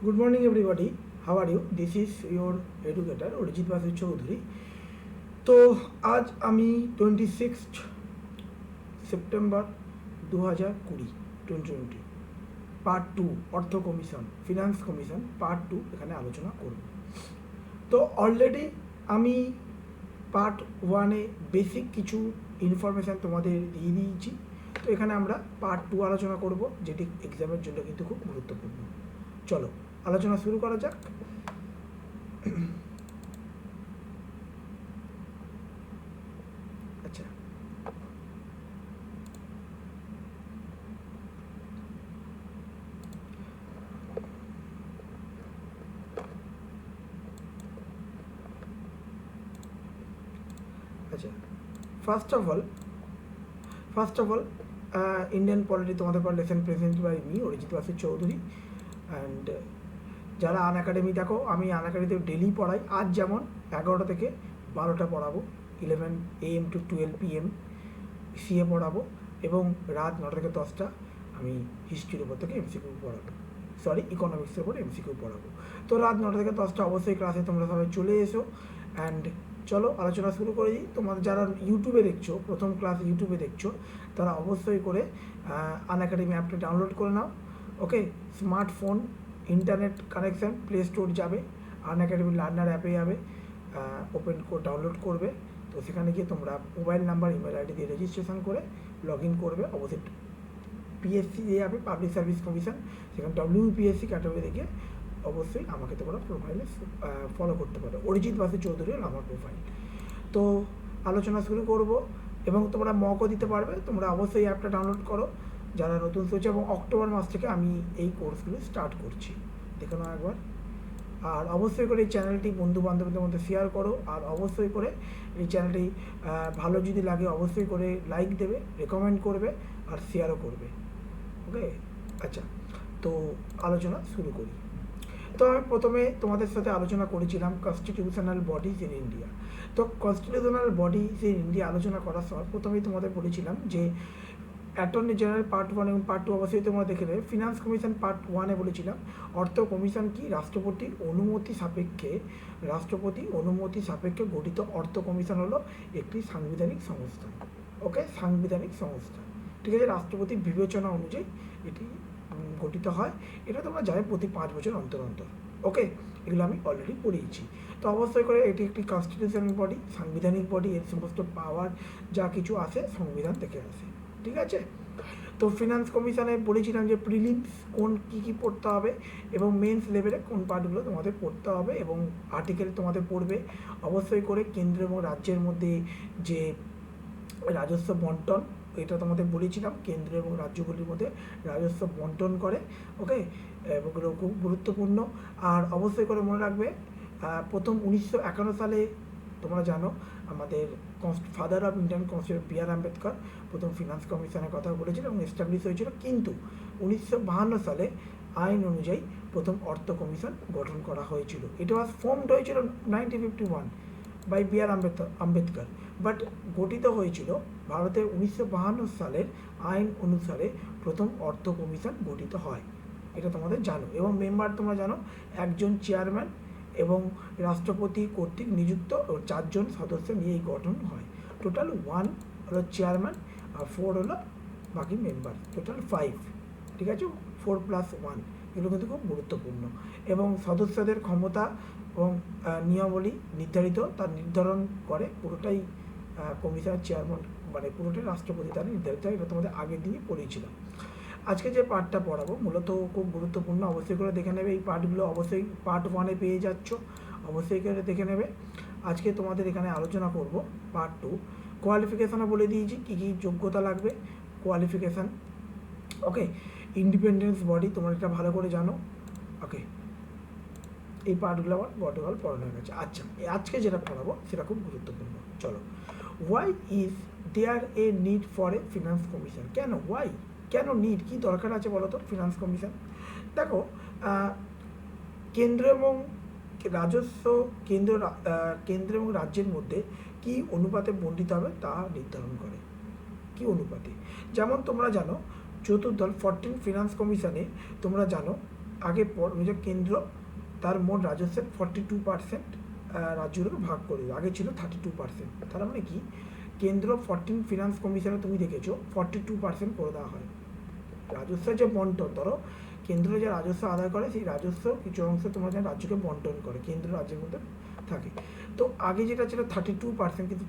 Good morning, everybody. How are you? This is your educator, Orijit Basu Choudhury. তো আজ আমি 26 September 2020 part 2 অর্থ commission finance commission part 2 এখানে আলোচনা করব। তো অলরেডি আমি পার্ট 1-এ বেসিক কিছু ইনফরমেশান তোমাদের দিয়ে দিয়েছি। তো এখানে আমরা পার্ট 2 আলোচনা করব, যেটি এক্সামের জন্য কিন্তু খুব গুরুত্বপূর্ণ। চলো আলোচনা শুরু করা যাক। আচ্ছা, আচ্ছা, first of all Indian polity তোমাদের পর lesson present by me Arijit Basu Chowdhury. And যারা আন একাডেমি দেখো, আমি আন একাডেমিতে ডেলি পড়াই। আজ যেমন 11টা থেকে 12টা পড়াবো, 11 AM to 12 PM সিএ পড়াবো, এবং রাত 9টা থেকে 10টা আমি হিস্ট্রির উপর থেকে এমসিকিউ পড়াবো, ইকোনমিক্সের উপর এমসিকিউ পড়াবো। তো রাত 9টা থেকে 10টা অবশ্যই ক্লাসে তোমরা সবাই চলে এসো। অ্যান্ড চলো আলোচনা শুরু করে দিই। তোমাদের যারা ইউটিউবে দেখছো, প্রথম ক্লাস ইউটিউবে দেখছো, তারা অবশ্যই করে আন একাডেমি অ্যাপটা ডাউনলোড করে নাও। Okay, smartphone internet connection play store যাবে, আন একাডেমি লার্নার অ্যাপে যাবে, ওপেন করে ডাউনলোড করবে। তো সেখানে গিয়ে তোমরা মোবাইল নাম্বার ইমেল আইডি দিয়ে রেজিস্ট্রেশন করে লগ ইন করবে। অবশ্যই পিএসসি যে যাবে, পাবলিক সার্ভিস কমিশন, সেখানে WPSC ক্যাটাগরি গিয়ে অবশ্যই আমাকে তোমরা প্রোফাইলে ফলো করতে পারো। অরিজিৎ বাসু চৌধুরী হল আমার প্রোফাইল। তো আলোচনা শুরু করব, এবং তোমরা মকও দিতে পারবে। তোমরা অবশ্যই অ্যাপটা ডাউনলোড করো যারা নতুন শুনছে, এবং অক্টোবর মাস থেকে আমি এই কোর্সগুলো স্টার্ট করছি, দেখে নাও একবার। আর অবশ্যই করে এই চ্যানেলটি বন্ধু বান্ধবদের মধ্যে শেয়ার করো, আর অবশ্যই করে এই চ্যানেলটি ভালো যদি লাগে অবশ্যই করে লাইক দেবে, রেকমেন্ড করবে, আর শেয়ারও করবে। ওকে, আচ্ছা, তো আলোচনা শুরু করি। তো আমি প্রথমে তোমাদের সাথে আলোচনা করেছিলাম কনস্টিটিউশনাল বডিজ ইন ইন্ডিয়া। তো কনস্টিটিউশনাল বডিজ ইন ইন্ডিয়া আলোচনা করার সময় প্রথমেই তোমাদের বলেছিলাম যে অ্যাটর্নি জেনারেল পার্ট 1 এবং পার্ট 2 অবশ্যই তোমরা দেখে নেবে। ফিনান্স কমিশন পার্ট 1-এ বলেছিলাম অর্থ কমিশন কি, রাষ্ট্রপতির অনুমতি সাপেক্ষে গঠিত অর্থ কমিশন হলো একটি সাংবিধানিক সংস্থা। ওকে, সাংবিধানিক সংস্থা, ঠিক আছে। রাষ্ট্রপতির বিবেচনা অনুযায়ী এটি গঠিত হয়। এটা তোমরা জানো প্রতি 5 বছর অন্তর অন্তর। ওকে, এগুলো আমি অলরেডি পড়িয়েছি। তো অবশ্যই করে এটি একটি কনস্টিটিউশনাল বডি, সাংবিধানিক বডি। এর সমস্ত পাওয়ার যা কিছু আসে সংবিধান থেকে আসে, ঠিক আছে। তো ফিনান্স কমিশনে বলেছিলাম যে প্রিলিমস কী পড়তে হবে, এবং মেন্স লেভেলে কোন পার্টগুলো তোমাদের পড়তে হবে, এবং আর্টিকেল তোমাদের পড়বে। অবশ্যই করে কেন্দ্র এবং রাজ্যের মধ্যে যে রাজস্ব বন্টন, এটা তোমাদের বলেছিলাম, কেন্দ্র এবং রাজ্যগুলির মধ্যে রাজস্ব বন্টন করে। ওকে, এগুলো খুব গুরুত্বপূর্ণ। আর অবশ্যই করে মনে রাখবে, প্রথম 1951 সালে তোমরা জানো আমাদের father of Indian constitution B R Ambedkar প্রথম ফিনান্স কমিশনের কথা বলেছিল এবং এস্টাবলিশ হয়েছিল। কিন্তু 1952 সালে আইন অনুযায়ী প্রথম অর্থ কমিশন গঠন করা হয়েছিল। এটা ওয়াজ ফর্মড হয়েছিল 1951 by B R Ambedkar, but গঠিত হয়েছিল ভারতের 1952 সালের আইন অনুসারে প্রথম অর্থ কমিশন গঠিত হয়। এটা তোমাদের জানো। এবং মেম্বার তোমরা জানো, একজন চেয়ারম্যান এবং রাষ্ট্রপতি কর্তৃক নিযুক্ত 4 জন সদস্য নিয়ে এই গঠন হয়। টোটাল 1 হলো চেয়ারম্যান, আর 4 হলো বাকি মেম্বার, টোটাল 5, ঠিক আছে। 4+1 এগুলো কিন্তু খুব গুরুত্বপূর্ণ। এবং সদস্যদের ক্ষমতা এবং নিয়মাবলী নির্ধারিত, তার নির্ধারণ করে পুরোটাই কমিশনের চেয়ারম্যান, মানে পুরোটাই রাষ্ট্রপতি তার নির্ধারিত হয়। এটা তোমাদের আগের দিনই পড়িয়েছিলাম। আজকে যে পার্টটা পড়াবো মূলত খুব গুরুত্বপূর্ণ, অবশ্যই করে দেখে নেবে। এই পার্টগুলো অবশ্যই পার্ট 1-এ পেয়ে যাচ্ছ, অবশ্যই করে দেখে নেবে। আজকে তোমাদের এখানে আলোচনা করব পার্ট 2। কোয়ালিফিকেশানও বলে দিয়েছি কী কী যোগ্যতা লাগবে, কোয়ালিফিকেশান। ওকে, ইন্ডিপেন্ডেন্স বডি তোমরা এটা ভালো করে জানো। ওকে, এই পার্টগুলো আমার গতকাল পড়ানো হয়ে গেছে। আচ্ছা, আজকে যেটা পড়াবো সেটা খুব গুরুত্বপূর্ণ। চলো, why is there a need for a finance commission? কেন, ওয়াই, কেন নিড, কী দরকার আছে বলো তো ফিনান্স কমিশন? দেখো, কেন্দ্র এবং রাজস্ব, কেন্দ্র এবং রাজ্যের মধ্যে কী অনুপাতে বণ্টিত হবে তা নির্ধারণ করে। কী অনুপাতে? যেমন তোমরা জানো চতুর্দল 14 ফিনান্স কমিশনে তোমরা জানো আগে অনুযায়ী কেন্দ্র তার মোট রাজস্বের 42% রাজ্যগুলোকে ভাগ করে দেয়। আগে ছিল 32%। তার মানে কি, কেন্দ্র 14 ফিনান্স কমিশনে তুমি দেখেছো 42% করে দেওয়া হয়। রাজস্বের যে বন্টন, ধরো কেন্দ্র যে রাজস্ব আদায় করে সেই রাজস্ব কিছু অংশ তোমার যেন রাজ্যকে বন্টন করে, কেন্দ্র রাজ্যের মধ্যে থাকে। তো আগে যেটা ছিল 32%, কিন্তু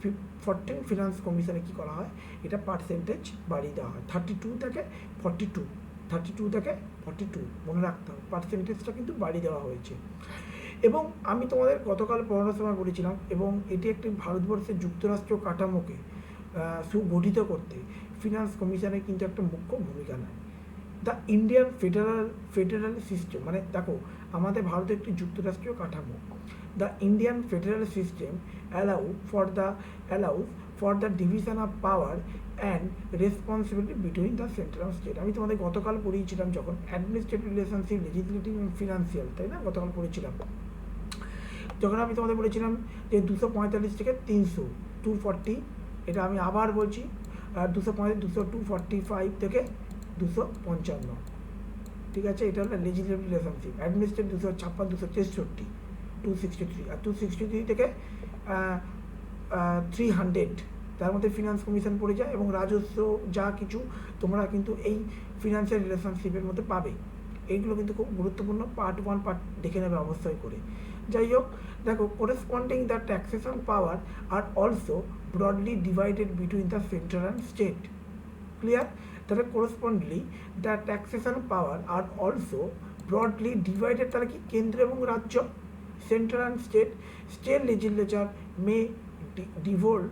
14 ফিনান্স কমিশনে কী করা হয়, এটা পার্সেন্টেজ বাড়িয়ে দেওয়া হয় 32 থেকে 42, 32 থেকে 42, মনে রাখতে হবে পার্সেন্টেজটা কিন্তু বাড়িয়ে দেওয়া হয়েছে। এবং আমি তোমাদের গতকাল পড়ানোর সময় বলেছিলাম, এবং এটি একটি ভারতবর্ষের যুক্তরাষ্ট্রীয় কাঠামোকে সুগঠিত করতে ফিনান্স কমিশনের কিন্তু একটা মুখ্য ভূমিকা নেয়। দ্য ইন্ডিয়ান ফেডারাল সিস্টেম, মানে দেখো আমাদের ভারতের একটি যুক্তরাষ্ট্রীয় কাঠামো। The Indian federal system allows for the division of power and responsibility between the central and state. আমি তোমাদের গতকাল পড়িয়েছিলাম যখন অ্যাডমিনিস্ট্রেটিভ রিলেশনশিপ, লেজিসলেটিভ এবং ফিনান্সিয়াল, তাই না, গতকাল পড়েছিলাম। যখন আমি তোমাদের বলেছিলাম যে 245 থেকে 300, 240, এটা আমি আবার বলছি, 245, 245 থেকে 255, ঠিক আছে, এটা হলো লেজিসলেটিভ রিলেশনশিপ। অ্যাডমিনিস্ট্রেটিভ 256, 263, 263, আর 263 থেকে 300, তার মধ্যে ফিনান্স কমিশন পড়ে যায়, এবং রাজস্ব যা কিছু তোমরা কিন্তু এই ফিনান্সিয়াল রিলেশনশিপের মধ্যে পাবে। এইগুলো কিন্তু খুব গুরুত্বপূর্ণ, পার্ট 1 পার্ট দেখে নেবে অবশ্যই করে। যাই হোক, দেখো corresponding the taxation power are also broadly divided between the central and state. Clear? তাহলে correspondingly the taxation power are also broadly divided, তাহলে কি, কেন্দ্র এবং রাজ্য, central and state legislature may devolve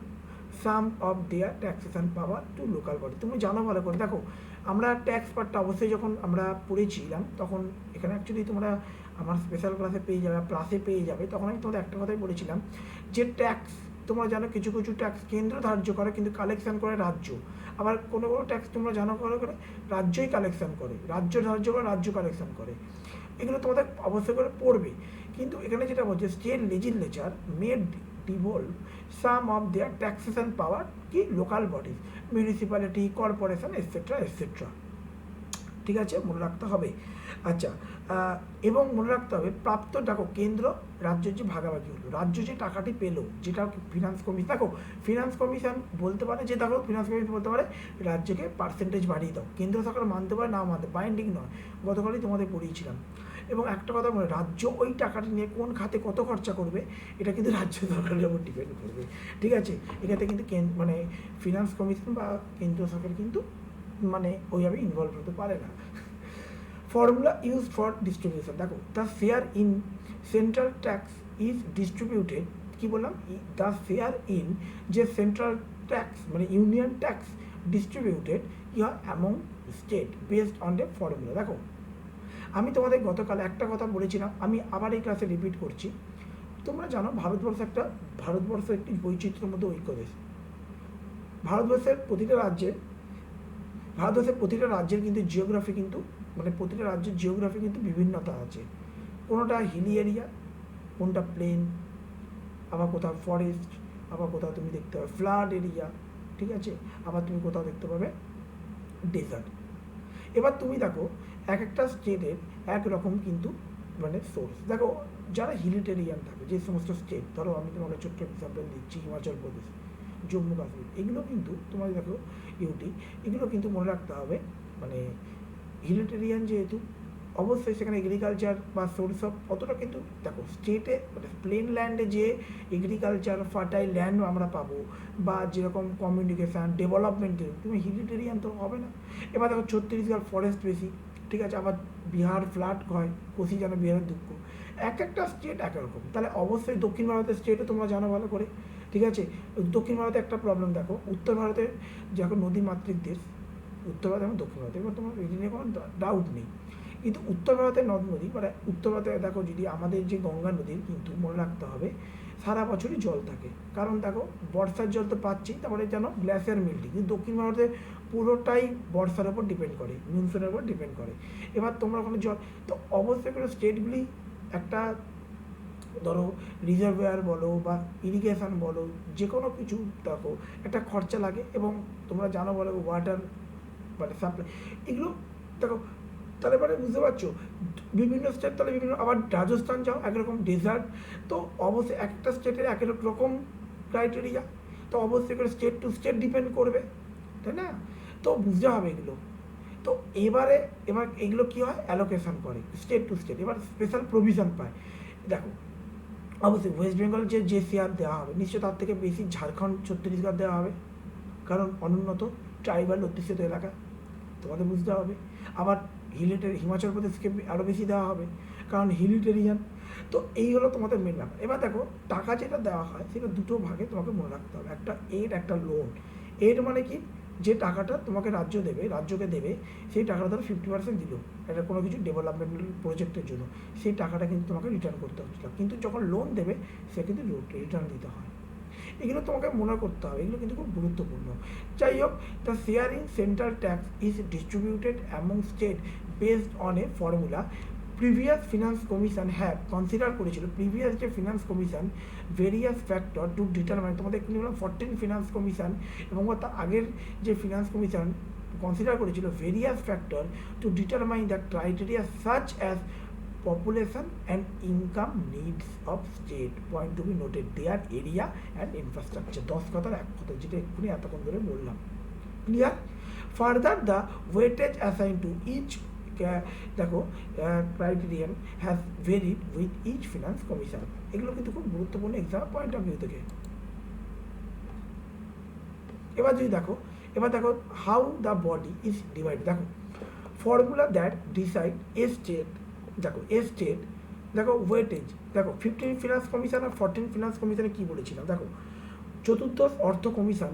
some of their taxation power to local body. তুমি জানো ভালো করে, দেখো আমরা ট্যাক্স পার্টটা অবশ্যই যখন আমরা পড়েছিলাম তখন এখানে অ্যাকচুয়ালি তোমরা আমার স্পেশাল ক্লাসে পেয়ে যাবে, প্লাসে পেয়ে যাবে, তখন আমি তোমাদের একটা কথাই বলেছিলাম যে ট্যাক্স তোমরা জানো কিছু কিছু ট্যাক্স কেন্দ্র ধার্য করে কিন্তু কালেকশন করে রাজ্য, আবার কোনো কোনো ট্যাক্স তোমরা জানো করে করে রাজ্যই কালেকশন করে, রাজ্য ধার্য করে রাজ্য কালেকশন করে। এগুলো তোমাদের অবশ্যই করে পড়বে। কিন্তু এখানে যেটা বলছে state legislature made devolve some of their taxation power কি local bodies, municipality, corporation, etcetera etcetera. ঠিক আছে, মনে রাখতে হবে। আচ্ছা, এবং মনে রাখতে হবে প্রাপ্ত, দেখো কেন্দ্র রাজ্যের যে ভাগাভাগি হলো, রাজ্য যে টাকাটি পেলো, যেটা ফিনান্স কমিশন, দেখো ফিনান্স কমিশন বলতে পারে যে, দেখো ফিনান্স কমিশন বলতে পারে রাজ্যকে পার্সেন্টেজ বাড়িয়ে দাও, কেন্দ্র সরকার মানতে পারে না মানতে, বাইন্ডিং নয়, গতকালই তোমাদের পড়িয়েছিলাম। এবং একটা কথা বলে, রাজ্য ওই টাকাটা নিয়ে কোন খাতে কত খরচা করবে এটা কিন্তু রাজ্য সরকারের উপর ডিপেন্ড করবে। ঠিক আছে, এটাতে কিন্তু মানে ফিনান্স কমিশন বা কেন্দ্র সরকার কিন্তু মানে ওইভাবে ইনভলভ হতে পারে না। ফর্মুলা ইউজ ফর ডিস্ট্রিবিউশন, দেখো the share in central tax is distributed, কী বললাম, দ্য শেয়ার ইন যে সেন্ট্রাল ট্যাক্স মানে ইউনিয়ন ট্যাক্স ডিস্ট্রিবিউটেড কি হয় among state based on the formula. দেখো আমি তোমাদের গতকাল একটা কথা বলেছিলাম, আমি আবার এই ক্লাসে রিপিট করছি। তোমরা জানো ভারতবর্ষ একটি বৈচিত্র্যের মধ্যে ঐক্য দেশ। ভারতবর্ষের প্রতিটা রাজ্যের কিন্তু জিওগ্রাফি কিন্তু মানে প্রতিটা রাজ্যের জিওগ্রাফি কিন্তু বিভিন্নতা আছে। কোনোটা হিলি এরিয়া, কোনটা প্লেন, আবার কোথাও ফরেস্ট, আবার কোথাও তুমি দেখতে পাবে ফ্লাড এরিয়া, ঠিক আছে, আবার তুমি কোথাও দেখতে পাবে ডেজার্ট। এবার তুমি দেখো এক একটা স্টেটের একরকম কিন্তু মানে সোর্স। দেখো যারা হিলিটেরিয়ান থাকে যে সমস্ত স্টেট, ধরো আমি তোমাকে ছোট্ট এক্সাম্পল দিচ্ছি, হিমাচল প্রদেশ, জম্মু কাশ্মীর, এগুলো কিন্তু তোমার দেখো ইউটি, এগুলো কিন্তু মনে রাখতে হবে মানে হিলিটেরিয়ান যেহেতু, অবশ্যই সেখানে এগ্রিকালচার বা সোর্স অফ অতটা কিন্তু দেখো স্টেটে মানে প্লেন ল্যান্ডে যে এগ্রিকালচার ফার্টাইল ল্যান্ড আমরা পাবো বা যেরকম কমিউনিকেশান ডেভেলপমেন্ট, তুমি হিলিটেরিয়ান তো হবে না। এবার দেখো ছত্তিশগড় ফরেস্ট বেশি, ঠিক আছে, আবার বিহার ফ্লাড হয়, কোশি যেন বিহারের দুঃখ, এক একটা স্টেট এক রকম। তাহলে অবশ্যই দক্ষিণ ভারতের স্টেটও তোমরা জানো ভালো করে, ঠিক আছে। দক্ষিণ ভারতে একটা প্রবলেম দেখো, উত্তর ভারতে যখন নদীমাতৃক দেশ, উত্তর ভারত এবং দক্ষিণ ভারতে, এবার তোমার এই নিয়ে কোনো ডাউট নেই। কিন্তু উত্তর ভারতের নদ নদী মানে উত্তর ভারতে দেখো যদি আমাদের যে গঙ্গা নদীর কিন্তু মনে রাখতে হবে সারা বছরই জল থাকে, কারণ দেখো বর্ষার জল তো পাচ্ছি, তারপরে যেন গ্লেশিয়ার মেল্টিং, কিন্তু দক্ষিণ ভারতে পুরোটাই বর্ষার উপর ডিপেন্ড করে, মনসুনের উপর ডিপেন্ড করে। এবার তোমরা ওখানে জল তো অবশ্যই করে স্টেটগুলি একটা ধরো রিজার্ভয়ার বলো বা ইরিগেশন বলো, যে কোনো কিছু দেখো একটা খরচা লাগে, এবং তোমরা জানো বলো ওয়াটার মানে সাপ্লাই, এগুলো দেখো তাহলে মানে বুঝতে পারছো বিভিন্ন স্টেট, তাহলে বিভিন্ন, আবার রাজস্থান যাও একরকম ডেজার্ট, তো অবশ্যই একটা স্টেটের এক এক রকম ক্রাইটেরিয়া, তো অবশ্যই করে স্টেট টু স্টেট ডিপেন্ড করবে, তাই না? তো বুঝতে হবে এগুলো। তো এবার এগুলো কী হয়, অ্যালোকেশন করে স্টেট টু স্টেট, এবার স্পেশাল প্রভিশন পায়। দেখো অবশ্যই ওয়েস্ট বেঙ্গল যে শেয়ার দেওয়া হবে নিশ্চয় তার থেকে বেশি ঝাড়খণ্ড ছত্তিশগড় দেওয়া হবে, কারণ অনুন্নত ট্রাইবাল অধ্যুষিত এলাকা, তোমাদের বুঝতে হবে। আবার হিমাচল প্রদেশকে আরও বেশি দেওয়া হবে, কারণ হিলিটেরিয়ান। তো এই হলো তোমাদের মেন ব্যাপার। এবার দেখো টাকা যেটা দেওয়া হয় সেটা দুটো ভাগে তোমাকে মনে রাখতে হবে, একটা এড, একটা লোন। এড মানে কি, যে টাকাটা তোমাকে রাজ্যকে দেবে, সেই টাকাটা ধরো 50% দিল এটা কোনো কিছু ডেভেলপমেন্টাল প্রজেক্টের জন্য, সেই টাকাটা কিন্তু তোমাকে রিটার্ন করতে হচ্ছিল, কিন্তু যখন লোন দেবে সে কিন্তু রিটার্ন দিতে হয়। এগুলো তোমাকে মনে করতে হবে, এগুলো কিন্তু খুব গুরুত্বপূর্ণ। যাই হোক, the sharing central tax is distributed among state based on a formula previous finance commission have consider করেছিল। প্রিভিয়াস যে finance commission various factor to determine, তোমাদের এক্ষুনি বললাম 14 ফিনান্স কমিশন, এবং তার আগের যে ফিনান্স কমিশন কনসিডার করেছিল various factor to determine the criteria such as population and income needs of state, point to be noted, their area and infrastructure। 10 কথার এক কথা, যেটা এক্ষুনি এতক্ষণ ধরে বললাম, clear? Further the weightage assign to each, দেখো criterion has varied with each finance commission. এগুলো কিন্তু খুব গুরুত্বপূর্ণ এক্সাম পয়েন্ট অফ ভিউ থেকে। এবার দেখো how the body is divided. দেখো formula that decide a state, দেখো ওয়েটেজ, দেখো 15 ফিনান্স কমিশন আর 14 ফিনান্স কমিশনে কী বলেছিলাম। দেখো চতুর্দশ অর্থ কমিশন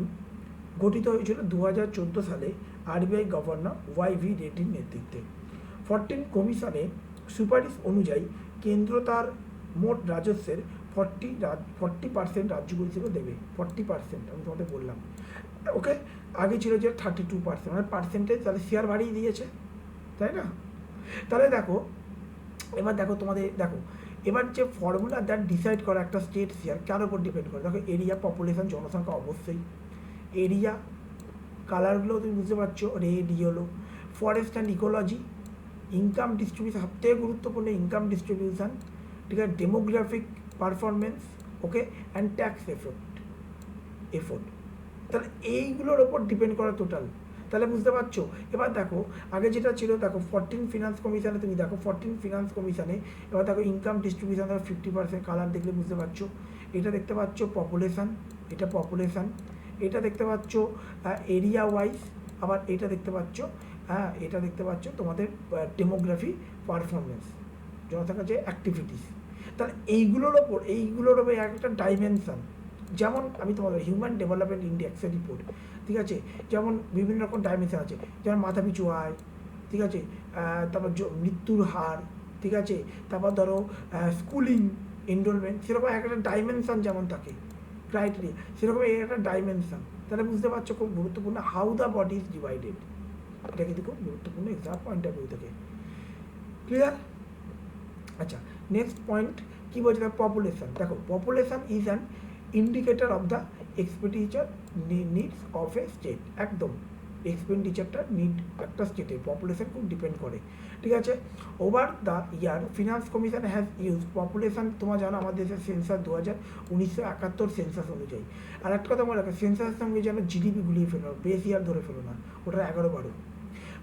গঠিত হয়েছিল 2014 সালে আরবিআই গভর্নর ওয়াই.ভি. রেড্ডির নেতৃত্বে। 14 কমিশনে সুপারিশ অনুযায়ী কেন্দ্র তার মোট রাজস্বের 40% রাজ্যগুলিকে দেবে। 40% আমি তোমাদের বললাম, ওকে। আগে ছিল যে 32%, মানে পার্সেন্টেজ, তাহলে শেয়ার বাড়িয়ে দিয়েছে, তাই না? তাহলে এবার যে ফর্মুলা দ্যাট ডিসাইড করা একটা স্টেট শেয়ার কার উপর ডিপেন্ড করে, দেখো এরিয়া, পপুলেশন, জনসংখ্যা, অবশ্যই এরিয়া, কালারগুলো তুমি বুঝতে পারছো, red, yellow, forest and ecology, income distribution, সবথেকে গুরুত্বপূর্ণ ইনকাম ডিস্ট্রিবিউশন, ঠিক আছে, demographic performance, okay, and tax effort. তাহলে এইগুলোর ওপর ডিপেন্ড করা টোটাল, তাহলে বুঝতে পারছো। এবার দেখো আগে যেটা ছিল, দেখো 14 ফিনান্স কমিশনে, তুমি দেখো 14 ফিনান্স কমিশনে, এবার দেখো ইনকাম ডিস্ট্রিবিউশন 50%, কালার দেখলে বুঝতে পারছো। এটা দেখতে পাচ্ছ পপুলেশন, এটা দেখতে পাচ্ছ এরিয়া ওয়াইজ, আবার এটা দেখতে পাচ্ছ তোমাদের ডেমোগ্রাফি, পারফরমেন্স, জনসংখ্যা যে অ্যাক্টিভিটিস। তাহলে এইগুলোর ওপর একটা ডাইমেনশন, যেমন আমি তোমাদের হিউম্যান ডেভেলপমেন্ট ইন্ডেক্সের রিপোর্ট, ঠিক আছে, যেমন বিভিন্ন রকম ডাইমেনশন আছে, যেমন মাথাপিছু আয়, ঠিক আছে, তারপর মৃত্যুর হার, ঠিক আছে, তারপর ধরো স্কুলিং এনরোলমেন্ট, সেরকম একটা ডাইমেনশন যেমন থাকে ক্রাইটেরিয়া, সেরকম একটা ডাইমেনশন। তাহলে বুঝতে পারছো খুব গুরুত্বপূর্ণ how the body is divided, এটা কিন্তু খুব গুরুত্বপূর্ণ এক্সাম পয়েন্ট অফ ভিউ থেকে, ক্লিয়ার? আচ্ছা, নেক্সট পয়েন্ট কী বলছে, পপুলেশন। দেখো population is an indicator of the expenditure needs of a state. একদম এক্সপেন্ডিচারটা নিড একটা স্টেটের পপুলেশন খুব ডিপেন্ড করে, ঠিক আছে। Over the year finance commission has use population, তোমার জানো আমাদের দেশের সেন্সাস 1971 সেন্সাস অনুযায়ী। আর একটা কথা মনে রাখো, সেন্সাসের সঙ্গে যেন জিডিপি গুলিয়ে ফেলো, বেশ ইয়ার ধরে ফেলো না, ওটা 11-12।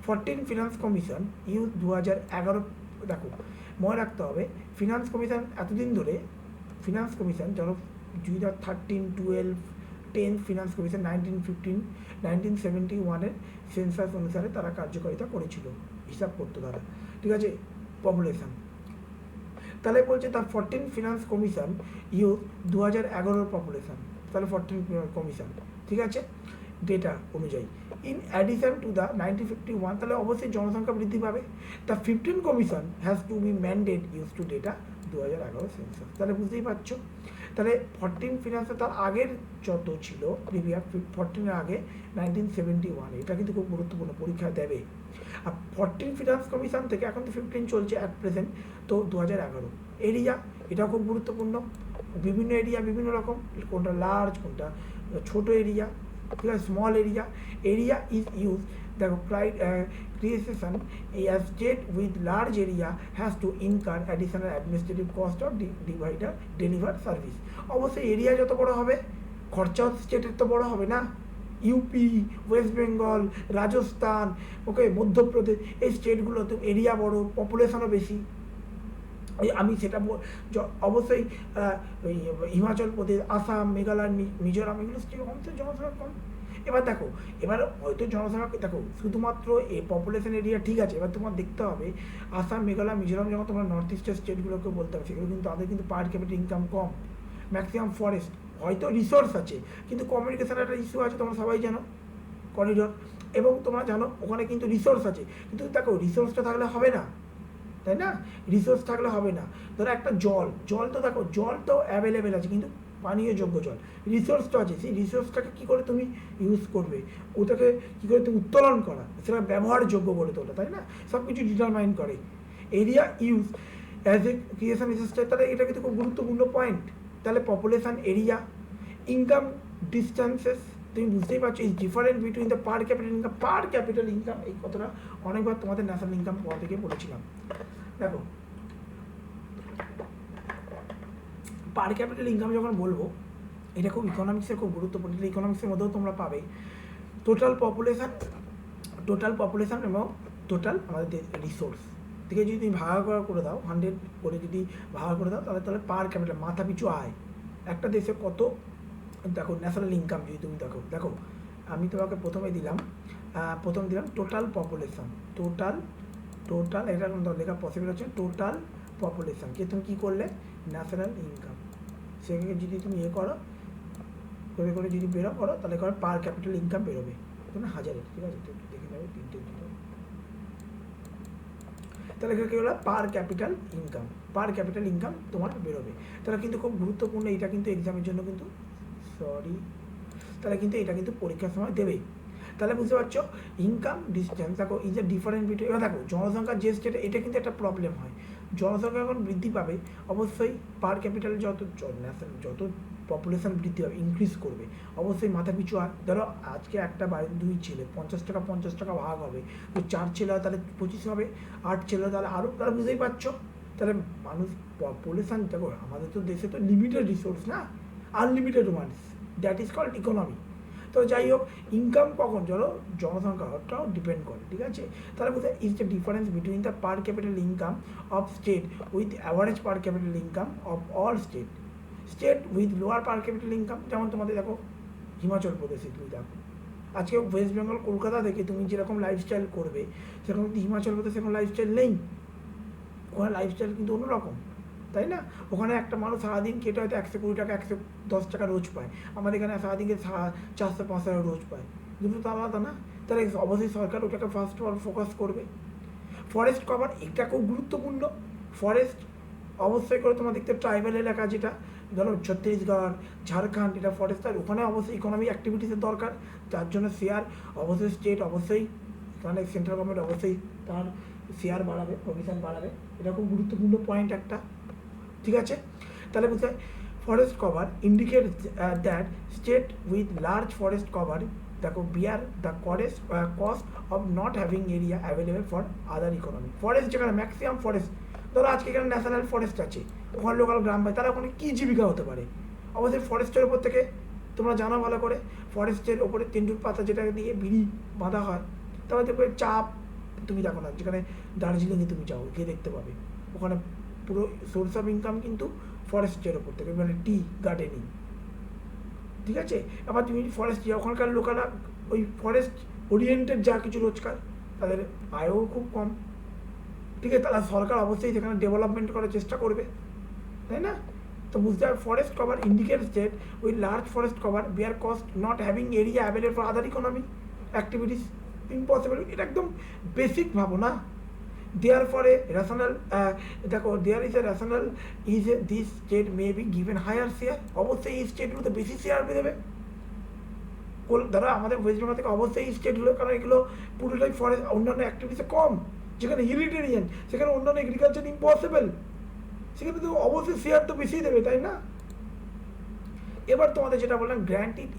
14 ফিনান্স কমিশন ইউজ 2011, দেখো মনে রাখতে হবে ফিনান্স কমিশন এতদিন ধরে, ফিনান্স কমিশন যেন 2013, 12, 10 ফিনান্স কমিশন 1971-এর সেন্সাস অনুসারে তারা কার্যকারিতা করেছিল, হিসাব করতো তারা, ঠিক আছে, পপুলেশন। তাহলে বলছে তার 14 ফিনান্স কমিশন ইউজ 2011 পপুলেশন, তাহলে 14 কমিশন, ঠিক আছে, ডেটা অনুযায়ী। ইন অ্যাডিশন টু দ্য 1951, তাহলে অবশ্যই জনসংখ্যা বৃদ্ধি পাবে। The 15 commission has to be mandate use to data 2011 census. তাহলে বুঝতেই পারছো, তাহলে 14 ফিনান্সে তার আগের যত ছিল প্রিভিয়াস 14-এর আগে 1971, এটা কিন্তু খুব গুরুত্বপূর্ণ, পরীক্ষা দেবে। আর 14 ফিনান্স কমিশন থেকে এখন তো 15 চলছে অ্যাট প্রেজেন্ট, তো 2011। এরিয়া, এটাও খুব গুরুত্বপূর্ণ, বিভিন্ন এরিয়া বিভিন্ন রকম, কোনটা লার্জ, কোনটা ছোটো এরিয়া, ঠিক আছে, small area. Area is use, দেখো creation, a state with large area has to incur additional administrative cost of deliver service. অবশ্যই এরিয়া যত বড় হবে খরচাও স্টেটের তো বড় হবে না। ইউপি, ওয়েস্ট বেঙ্গল, রাজস্থান, ওকে, মধ্যপ্রদেশ, এই স্টেটগুলোতে এরিয়া বড়, পপুলেশনও বেশি। আমি সেটা অবশ্যই হিমাচল প্রদেশ, আসাম, মেঘালয়, মিজোরাম, এগুলো স্টেট কম, তো জনসংখ্যা কম। এবার দেখো, এবার হয়তো জনসংখ্যা দেখো শুধুমাত্র এই পপুলেশন এরিয়া ঠিক আছে, এবার তোমার দেখতে হবে আসাম, মেঘালয়, মিজোরাম, যখন তোমরা নর্থ ইস্টের স্টেটগুলোকে বলতে হবে, সেগুলো কিন্তু তাদের কিন্তু পার ক্যাপিটাল ইনকাম কম, ম্যাক্সিমাম ফরেস্ট, হয়তো রিসোর্স আছে কিন্তু কমিউনিকেশনের একটা ইস্যু আছে, তোমরা সবাই জানো, করিডোর, এবং তোমরা জানো ওখানে কিন্তু রিসোর্স আছে, কিন্তু দেখো রিসোর্সটা থাকলে হবে না, তাই না? রিসোর্স থাকলে হবে না। ধরো একটা জল তো দেখো, জল তো অ্যাভেলেবেল আছে, কিন্তু পানীয় যোগ্য জল, রিসোর্স তো আছে, সেই রিসোর্সটাকে কী করে তুমি ইউজ করবে, ওটাকে কী করে তুমি উত্তোলন করা, সেটা ব্যবহারযোগ্য করে তোলা, তাই না? সব কিছু ডিটারমাইন করে area use as a creation রিসোর্সটা। তাহলে এটা কিন্তু খুব গুরুত্বপূর্ণ পয়েন্ট। তাহলে পপুলেশন, এরিয়া, ইনকাম, ডিস্টেন্সেস, তুমি বুঝতেই পারছো is different between the per capital income. এই কথাটা অনেকবার তোমাদের ন্যাশনাল ইনকাম পড়া থেকে পড়েছিলাম। দেখো, পার ক্যাপিটাল ইনকাম যখন বলবো, এটা খুব ইকোনমিক্সের খুব গুরুত্বপূর্ণ। ইকোনমিক্সের মধ্যেও তোমরা পাবে টোটাল পপুলেশন এবং টোটাল আমাদের রিসোর্স থেকে যদি তুমি ভাগ করে দাও, 100 করে যদি ভাগ করে দাও, তাহলে পার ক্যাপিটাল, মাথা পিছু আয়, একটা দেশে কত, দেখো ন্যাশনাল ইনকাম যদি তুমি দেখো আমি তোমাকে প্রথমে দিলাম টোটাল পপুলেশন, টোটাল এটা লেখা পসিবল হচ্ছে টোটাল পপুলেশন, কে তুমি কী করলে ন্যাশনাল ইনকাম, সেখানে যদি তুমি করো করে যদি করো, তাহলে পার ক্যাপিটাল ইনকাম বেরোবে, না হাজারের, ঠিক আছে, দেখে নেবে তিনটে, তাহলে কী হলো পার ক্যাপিটাল ইনকাম তোমার বেরোবে। তাহলে কিন্তু খুব গুরুত্বপূর্ণ, এটা কিন্তু এক্সামের জন্য কিন্তু তাহলে কিন্তু এটা কিন্তু পরীক্ষার সময় দেবেই। তাহলে বুঝতে পারছো ইনকাম ডিস্টেন্স, দেখো ইজ এ ডিফারেন্ট বিটুইন, এবার দেখো জনসংখ্যার যে স্টেটে, এটা কিন্তু একটা প্রবলেম হয়, জনসংখ্যা যখন বৃদ্ধি পাবে অবশ্যই পার ক্যাপিটাল যত পপুলেশন বৃদ্ধি হবে, ইনক্রিজ করবে, অবশ্যই মাথা পিছু আর, ধরো আজকে একটা বাড়িতে 2 ছেলে, 50 টাকা ভাগ হবে, তো 4 ছেলে হয় তাহলে 25 হবে, 8 ছেলে হয় তাহলে আরও, তাহলে বুঝতেই পারছো। তাহলে মানুষ পপুলেশন, দেখো আমাদের তো দেশে তো লিমিটেড রিসোর্স না, unlimited wants, that is called economy. তো যাই হোক, ইনকাম কখন জনসংখ্যাটাও ডিপেন্ড করে, ঠিক আছে। তাহলে বুঝতে is the difference between the per capital income of state with average per capital income of all state with lower per capital income. যেমন তোমাদের দেখো হিমাচল প্রদেশে তুমি দেখো, আজকে ওয়েস্ট বেঙ্গল, কলকাতা থেকে তুমি যেরকম লাইফস্টাইল করবে, সেরকম কিন্তু হিমাচল প্রদেশে সেরকম লাইফস্টাইল নেই, ওখানে লাইফস্টাইল কিন্তু অন্যরকম, তাই না? ওখানে একটা মানুষ সারাদিন কেটে হয়তো 120 টাকা 110 টাকা রোজ পায়, আমাদের এখানে সারাদিনকে 400-500 টাকা রোজ পায়, দুটো তো আলাদা না। তাহলে অবশ্যই সরকার ওটাকে ফার্স্ট অফ অল ফোকাস করবে। ফরেস্ট কভার, এটা খুব গুরুত্বপূর্ণ। ফরেস্ট অবশ্যই করে তোমার দেখতে ট্রাইবাল এলাকা, যেটা ধরো ছত্তিশগড়, ঝাড়খণ্ড, এটা ফরেস্ট, আর ওখানে অবশ্যই ইকোনমিক অ্যাক্টিভিটিসের দরকার, যার জন্য শেয়ার অবশ্যই স্টেট, অবশ্যই মানে সেন্ট্রাল গভর্নমেন্ট অবশ্যই তার শেয়ার বাড়াবে, প্রভিশন বাড়াবে, এটা খুব গুরুত্বপূর্ণ পয়েন্ট একটা, ঠিক আছে। তাহলে বুঝতে forest cover indicate that state with large forest cover, দেখো bear the cost of not having area available for other economy. Forest যেখানে ম্যাক্সিমাম ফরেস্ট, ধরো আজকে এখানে ন্যাশনাল ফরেস্ট আছে, ওখানে লোকাল গ্রাম পায়, তারা ওখানে কী জীবিকা হতে পারে? অবশ্যই ফরেস্টের ওপর থেকে, তোমরা জানো ভালো করে, ফরেস্টের ওপরে তেঁতুল পাতা যেটা দিয়ে বিড়ি বাঁধা হয়, তারপর দেখবে চাপ, তুমি দেখো না যেখানে দার্জিলিংয়ে তুমি যাও গিয়ে দেখতে পাবে, ওখানে পুরো সোর্স অফ ইনকাম কিন্তু ফরেস্টের ওপর থেকে, মানে টি গার্ডেনিং, ঠিক আছে। আবার তুমি ফরেস্ট, ওখানকার লোকেরা ওই ফরেস্ট ওরিয়েন্টেড যা কিছু রোজগার, তাদের আয়ও খুব কম, ঠিক আছে। তারা সরকার অবশ্যই সেখানে ডেভেলপমেন্ট করার চেষ্টা করবে, তাই না? তো বুঝতে হবে forest cover indicate state with large forest cover bear cost not having area available for other economic activities impossible. এটা একদম বেসিক ভাবো না। Therefore, a rational, there is a rational is this state may be given higher share, অবশ্যই এই স্টেটগুলোতে বেশি share দেবে। ধরো আমাদের ওয়েস্ট বেঙ্গল থেকে অবশ্যই এই স্টেটগুলো, কারণ এগুলো পুরোটাই ফরেস্ট, অন্যান্য অ্যাক্টিভিটিসে কম, যেখানে হিলিটেরিয়ান, সেখানে অন্যান্য এগ্রিকালচার ইম্পসিবল, সেখানে তো অবশ্যই শেয়ার তো বেশি দেবে, তাই না? এবার তোমাদের যেটা বললাম গ্র্যান্টেড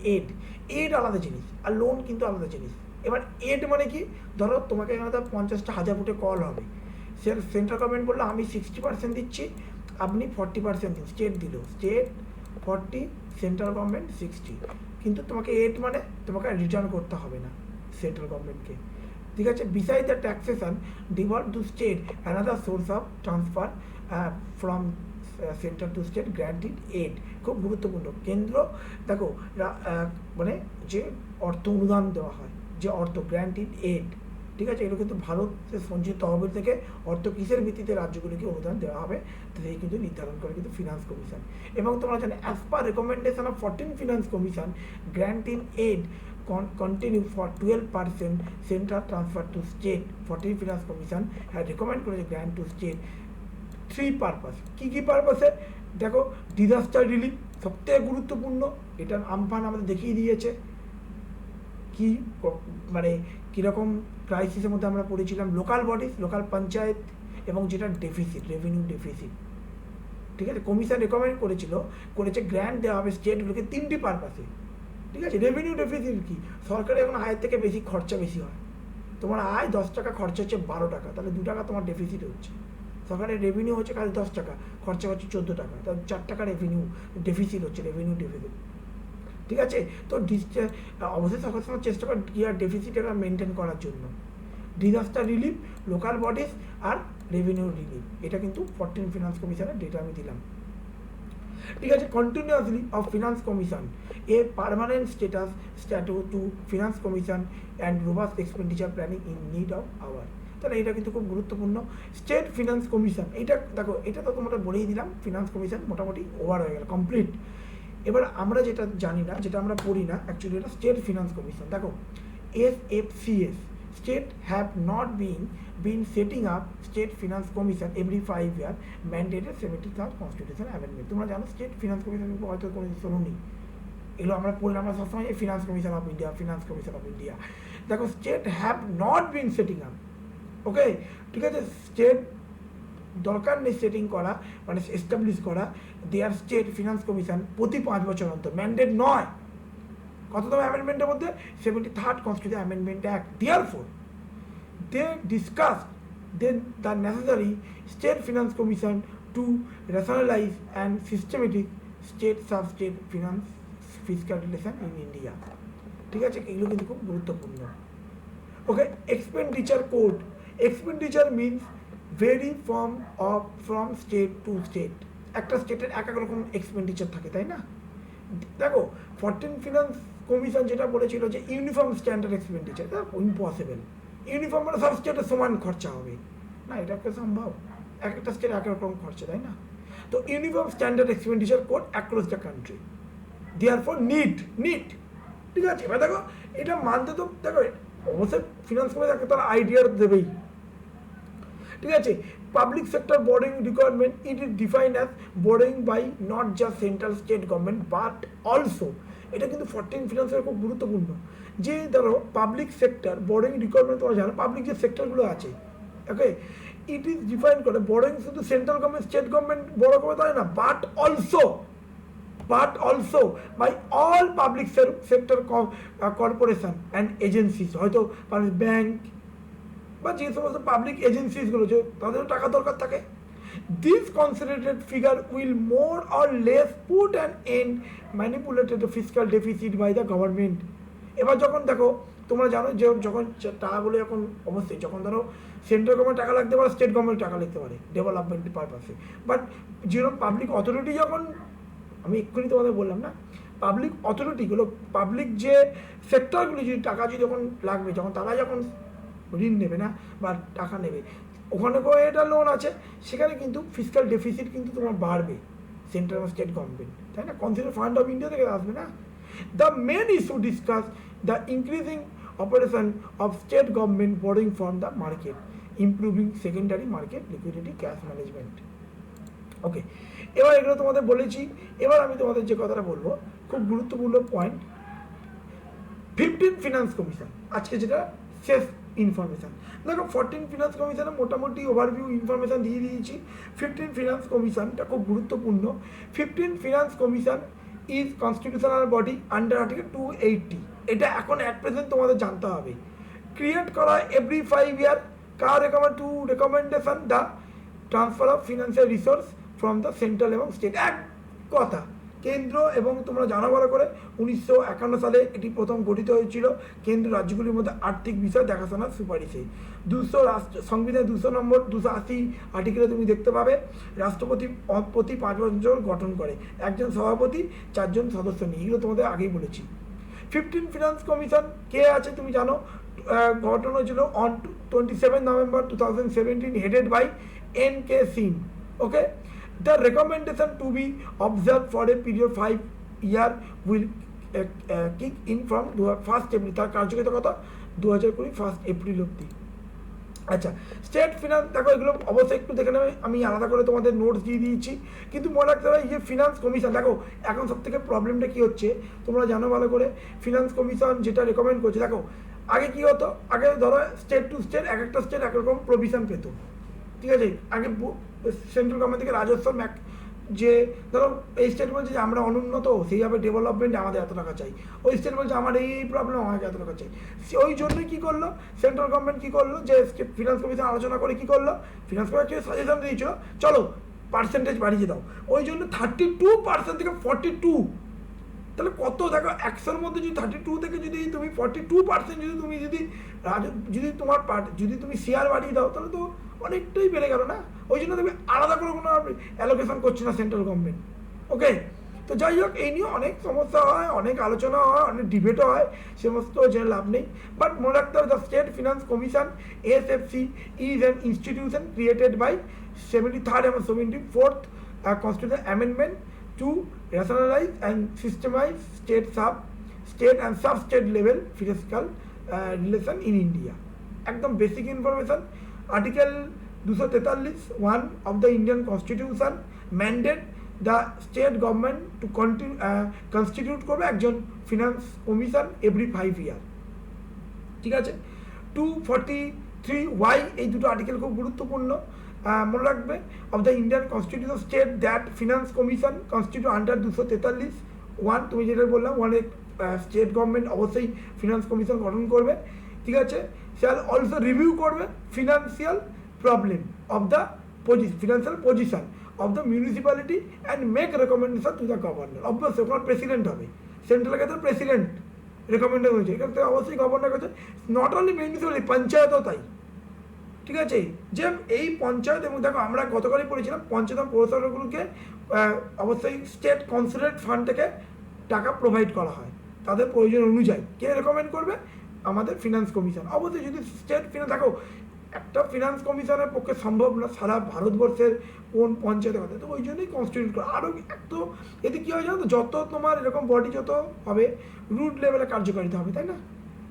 এড আলাদা জিনিস আর লোন কিন্তু আলাদা জিনিস। এবার এড মানে কি, ধরো তোমাকে এখানে 50টা 1000 ফুটে কল হবে, সেন্ট্রাল গভর্নমেন্ট বললো আমি 60% দিচ্ছি, আপনি 40% দিন, স্টেট দিল, স্টেট 40, সেন্ট্রাল গভর্নমেন্ট 60, কিন্তু তোমাকে এড মানে তোমাকে রিটার্ন করতে হবে না সেন্ট্রাল গভর্নমেন্টকে, ঠিক আছে। Beside the taxation devolve to state another source of transfer from central to state granted aid, খুব গুরুত্বপূর্ণ। কেন্দ্র দেখো মানে যে অর্থ অনুদান দেওয়া হয়, যে অর্থ গ্র্যান্টিড এড, ঠিক আছে, এগুলো কিন্তু ভারতের সঞ্চিত তহবিল থেকে অর্থ কিসের ভিত্তিতে রাজ্যগুলিকে অনুদান দেওয়া হবে সেই কিন্তু নির্ধারণ করে কিন্তু ফিনান্স কমিশন। এবং তোমরা জানো as per recommendation of 14 finance commission granting aid continue for 12% central transfer to state, 14 finance commission had recommend করেছে গ্র্যান্ট টু স্টেট 3 পারপাস। কী পারপাসে দেখো, ডিজাস্টার রিলিফ সবথেকে গুরুত্বপূর্ণ, এটার আমফান আমাদের দেখিয়ে দিয়েছে কি মানে কীরকম ক্রাইসিসের মধ্যে আমরা পড়েছিলাম। লোকাল বডিজ, লোকাল পঞ্চায়েত, এবং যেটা ডেফিসিট, রেভিনিউ ডেফিসিট, ঠিক আছে, কমিশন রেকমেন্ড করেছে গ্র্যান্ট দেওয়া হবে স্টেটগুলোকে 3টি পারপাসে, ঠিক আছে। রেভিনিউ ডেফিসিট কি, সরকারের এখন আয়ের থেকে বেশি খরচা বেশি হয়, তোমার আয় 10 টাকা, খরচা হচ্ছে 12 টাকা, তাহলে 2 টাকা তোমার ডেফিসিট হচ্ছে। সরকারের রেভিনিউ হচ্ছে কাজ 10 টাকা, খরচা হচ্ছে 14 টাকা, তাহলে 4 টাকা রেভিনিউ ডেফিসিট হচ্ছে, রেভিনিউ ডেফিসিট, ঠিক আছে। তো অবশ্যই সরকার সময় চেষ্টা করে কি আর ডেফিসিটটা মেনটেন করার জন্য। Disaster relief, local bodies are revenue relief, এটা কিন্তু 14 ফিনান্স কমিশনের ডেটা আমি দিলাম, ঠিক আছে। Continuously of finance commission a permanent status to finance commission and robust expenditure planning in need of hour, তাহলে এটা কিন্তু খুব গুরুত্বপূর্ণ। স্টেট ফিনান্স কমিশন, এইটা দেখো, এটা তো তোমাদের বলেই দিলাম, ফিনান্স কমিশন মোটামুটি ওভার হয়ে গেল, কমপ্লিট। এবার আমরা যেটা জানি না, যেটা আমরা পড়ি না অ্যাকচুয়ালি, এটা স্টেট ফিনান্স কমিশন। দেখো SFCS, state have not been setting up state finance commission every 5 year mandated 73rd constitution amendment। তোমরা জানো স্টেট ফিনান্স কমিশন কিন্তু হয়তো কোনো শোনোনি, এগুলো আমরা পড়লাম, আমরা সবসময় finance commission of India, finance commission of India. দেখো state have not been setting up, okay, ঠিক আছে, স্টেট দরকার নেই সেটিং করা, মানে এস্টাবলিশ করা দেয়ার স্টেট ফিনান্স কমিশন প্রতি 5 বছর অন্তর, ম্যান্ডেট নয়। কততম অ্যামেন্ডমেন্টের মধ্যে? 73rd constitution amendment act. Therefore they discussed then the necessary state finance commission to rationalize and systematic state sub-state finance fiscal relation in India, ঠিক আছে, এগুলো কিন্তু খুব গুরুত্বপূর্ণ। Okay, expenditure code, expenditure means vary from state to state, একটা স্টেটের এক এক রকম এক্সপেন্ডিচার থাকে, তাই না। দেখো 14 ফিনান্স কমিশন যেটা বলেছিল যে uniform standard expenditure, impossible. Uniform মানে সব স্টেটে সমান খরচা হবে না, এটা একটা সম্ভব, এক একটা স্টেট এক রকম খরচা, তাই না। তো uniform standard expenditure code across the country, therefore need, ঠিক আছে। এবার দেখো এটা মানতে তো দেখো অবশ্যই ফিনান্স কমিশন তার আইডিয়া দেবেই, ঠিক আছে। Public sector borrowing requirement, it is defined as borrowing by not just central state government but also, এটা কিন্তু 14 ফিনান্সের খুব গুরুত্বপূর্ণ। যে ধরো পাবলিক সেক্টর বোর্ডিং রিকোয়ারমেন্ট, তোমরা জানো পাবলিক যে সেক্টরগুলো আছে, ওকে, ইট ইজ ডিফাইন করে বোর্ডিং শুধু সেন্ট্রাল গভর্নমেন্ট স্টেট গভর্নমেন্ট বড় করে দেয় না, but also by all public sector corporation and agencies, হয়তো ব্যাংক বা যে সমস্ত পাবলিক এজেন্সিসগুলো যে তাদেরও টাকা দরকার থাকে। This considered figure will more or less put an end manipulated fiscal deficit by the government. এবার যখন দেখো তোমরা জানো যে যখন টাকাগুলো যখন অবশ্যই যখন ধরো সেন্ট্রাল গভর্নমেন্ট টাকা লাগতে পারে, স্টেট গভর্নমেন্ট টাকা লাগতে পারে ডেভেলপমেন্ট পারপাসে, বাট যেরকম পাবলিক অথরিটি যখন, আমি এক্ষুনি তোমাদের বললাম না, পাবলিক অথরিটিগুলো, পাবলিক যে সেক্টরগুলো যদি টাকা যদি যখন লাগবে, যখন তারা যখন ঋণ নেবে না বা টাকা নেবে, ওখানে করে এটা লোন আছে, সেখানে কিন্তু ফিসকাল ডেফিসিট কিন্তু তোমার বাড়বে সেন্ট্রাল স্টেট গভর্নমেন্ট, তাই না, কনসিডার ফান্ড অফ ইন্ডিয়া থেকে আসবে না। The main issue discuss the increasing operation of state government boarding from the market, improving secondary market liquidity, cash management. Okay, এবার এগুলো তোমাদের বলেছি। এবার আমি তোমাদের যে কথাটা বলবো খুব গুরুত্বপূর্ণ পয়েন্ট, 15 ফিনান্স কমিশন, আজকে যেটা শেষ ইনফরমেশান। দেখো 14 ফিনান্স কমিশনে মোটামুটি ওভারভিউ ইনফরমেশান দিয়ে দিয়েছি। 15 ফিনান্স কমিশনটা খুব গুরুত্বপূর্ণ। 15 finance commission is constitutional body under article 280, এটা এখন অ্যাট প্রেজেন্ট তোমাদের জানতে হবে। ক্রিয়েট করা every 5 year, car recommendation the transfer of financial resource from the central এবং স্টেট। এক কথা, কেন্দ্র এবং তোমরা জানো ভালো করে 1951 সালে এটি প্রথম গঠিত হয়েছিল কেন্দ্র রাজ্যগুলির মধ্যে আর্থিক বিষয় দেখাশোনার সুপারিশে। সংবিধান 280 আর্টিকেলে তুমি দেখতে পাবে রাষ্ট্রপতি প্রতি 5 বছর গঠন করে, একজন সভাপতি, 4 জন সদস্য নিয়ে। এগুলো তোমাদের আগেই বলেছি। 15 ফিনান্স কমিশন কে আছে তুমি জানো, গঠন হয়েছিল on 27 November 2017, headed by NK Singh। Okay, the recommendation to be observed for a period 5 year will kick in from 1st April। তার কার্যকারিতা কত, 2020 1 এপ্রিল অব্দি। আচ্ছা, স্টেট ফিনান্স দেখো, এগুলো অবশ্যই একটু দেখে নেবে, আমি আলাদা করে তোমাদের নোটস দিয়ে দিয়েছি। কিন্তু মনে রাখতে হবে, এই যে ফিনান্স কমিশন, দেখো এখন সব থেকে প্রবলেমটা কী হচ্ছে তোমরা জানো ভালো করে, ফিনান্স কমিশন যেটা রেকমেন্ড করছে, দেখো আগে কী হতো, আগে ধরো স্টেট টু স্টেট এক একটা স্টেট এক রকম প্রভিশন পেত, ঠিক আছে। আগে সেন্ট্রাল গভর্নমেন্ট থেকে রাজস্ব যে ধরো এই স্টেট বলছে যে আমরা অনুন্নত, সেইভাবে ডেভেলপমেন্টে আমাদের এত টাকা চাই, ওই স্টেট বলছে আমার এই প্রবলেম, আমাকে এত টাকা চাই। ওই জন্যই কী করলো সেন্ট্রাল গভর্নমেন্ট, কী করলো যে ফিনান্স কমিশন আলোচনা করে কী করলো, ফিনান্স কমিশন সাজেশন দিয়েছিল চলো পার্সেন্টেজ বাড়িয়ে দাও। ওই জন্য 32% থেকে 42, তাহলে কত দেখো, 100-র মধ্যে যদি 32 থেকে যদি তুমি 42% যদি তোমার যদি তুমি শেয়ার বাড়িয়ে দাও, তাহলে তো অনেকটাই বেড়ে গেল না। ওই জন্য তুমি আলাদা করে কোনো অ্যালোকেশন করছে না সেন্ট্রাল গভর্নমেন্ট। ওকে, তো যাই হোক, এই নিয়ে অনেক সমস্যা হয়, অনেক আলোচনা হয়, অনেক ডিবেটও হয়, সমস্ত জেনে লাভ নেই। বাট মনে রাখতে হবে, the state finance commission SFC is an institution created by 73rd এবং 74th Constitutional Amendment to rationalize and systemize state and sub-state level fiscal relation in India। একদম basic information. Article 243(1) of the Indian Constitution mandate the state government to constitute করবে একজন finance commission every 5 ইয়ার, ঠিক আছে। 243(y) এই দুটো article খুব গুরুত্বপূর্ণ, মনে রাখবে। Of the Indian constitution state that finance commission constitute under 243(1), তুমি যেটা বললাম, ওয়ানে স্টেট গভর্নমেন্ট অবশ্যই ফিনান্স কমিশন গঠন করবে, ঠিক আছে। শ্যাল অলসো রিভিউ করবে financial problem of the financial position of the municipality and make recommendation to the governor. অবশ্যই ওখানে প্রেসিডেন্ট হবে, সেন্ট্রাল ক্ষেত্রে প্রেসিডেন্ট রেকমেন্ডেশন হয়েছে, এখান থেকে অবশ্যই গভর্নর কাছে। নট অনলি মিউনিসিপ্যালিটি, পঞ্চায়েতও তাই, ঠিক আছে। যে এই পঞ্চায়েত, এবং দেখো আমরা গতকালই পড়েছিলাম পঞ্চায়েত এবং পৌরসভাগুলোকে অবশ্যই স্টেট কনসোলিডেট ফান্ড থেকে টাকা প্রোভাইড করা হয় তাদের প্রয়োজন অনুযায়ী। কে রেকমেন্ড করবে, আমাদের ফিনান্স কমিশন। অবশ্যই যদি স্টেট ফিনান্স, দেখো একটা ফিনান্স কমিশনের পক্ষে সম্ভব না সারা ভারতবর্ষের কোন পঞ্চায়েতের কথা, তো ওই জন্যই কনস্টিটিউট করা। আরও তো এতে কী হয় জানো তো, যত তোমার এরকম বডি যত হবে, রুট লেভেলে কার্যকারিতা হবে, তাই না।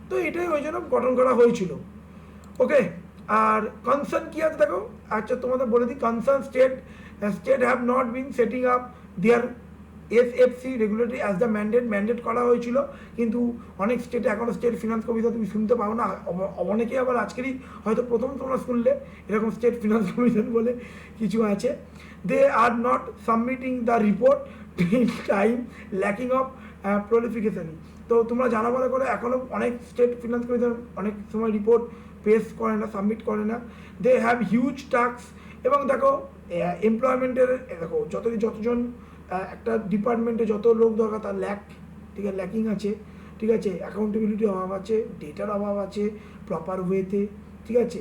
তো এটাই ওই জন্য গঠন করা হয়েছিল। ওকে, আর কনসার্ন কী আছে দেখো, আচ্ছা তোমাদের বলে দিই, concern state have not been setting up their SFC regulatory as the mandate করা হয়েছিল, কিন্তু অনেক স্টেটে এখনও স্টেট ফিনান্স কমিশন তুমি শুনতে পাও না। অনেকেই আবার আজকেরই হয়তো প্রথম তোমরা শুনলে এরকম স্টেট ফিনান্স কমিশন বলে কিছু আছে। They are not submitting the report in time, lacking of proliferation. তো তোমরা জানা বলা করে এখনও অনেক স্টেট ফিনান্স কমিশন অনেক সময় রিপোর্ট পেশ করে না, সাবমিট করে না। দে হ্যাভ হিউজ টাস্ক, এবং দেখো এমপ্লয়মেন্টের, দেখো যতজন একটা ডিপার্টমেন্টে যত লোক দরকার তার ঠিক আছে, ল্যাকিং আছে, ঠিক আছে। অ্যাকাউন্টেবিলিটির অভাব আছে, ডেটার অভাব আছে প্রপার ওয়েতে, ঠিক আছে।